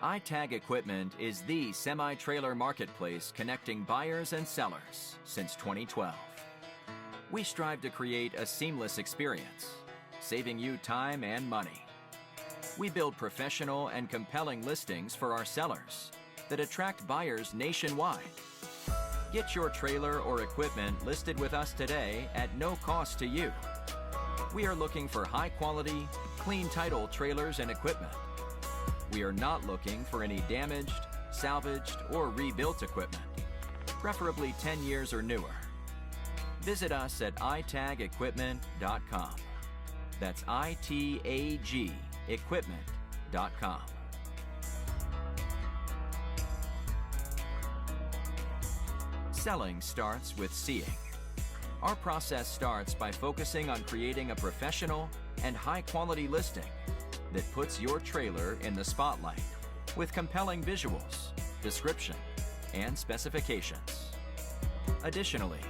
iTag Equipment is the semi-trailer marketplace connecting buyers and sellers since 2012. We strive to create a seamless experience, saving you time and money. We build professional and compelling listings for our sellers that attract buyers nationwide. Get your trailer or equipment listed with us today at no cost to you. We are looking for high-quality, clean title trailers and equipment. We are not looking for any damaged, salvaged, or rebuilt equipment, preferably 10 years or newer. Visit us at itagequipment.com. That's ITAG equipment.com. Selling starts with seeing. Our process starts by focusing on creating a professional and high-quality listing that puts your trailer in the spotlight with compelling visuals, description, and specifications. Additionally,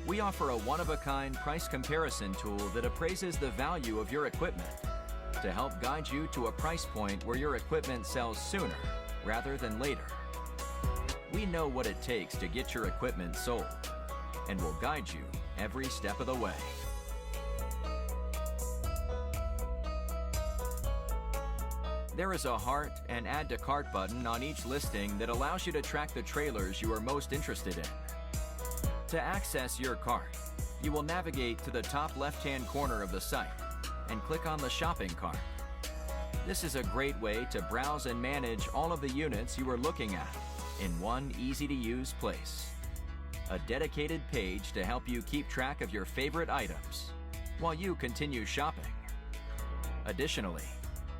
we offer a one-of-a-kind price comparison tool that appraises the value of your equipment to help guide you to a price point where your equipment sells sooner rather than later. We know what it takes to get your equipment sold and will guide you every step of the way. There is a heart and add to cart button on each listing that allows you to track the trailers you are most interested in. To access your cart, you will navigate to the top left-hand corner of the site and click on the shopping cart. This is a great way to browse and manage all of the units you are looking at in one easy-to-use place. A dedicated page to help you keep track of your favorite items while you continue shopping. Additionally,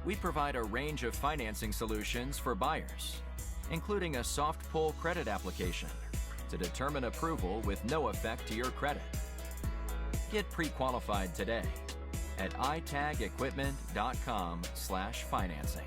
we provide a range of financing solutions for buyers, including a soft pull credit application to determine approval with no effect to your credit. Get pre-qualified today at itagequipment.com/financing.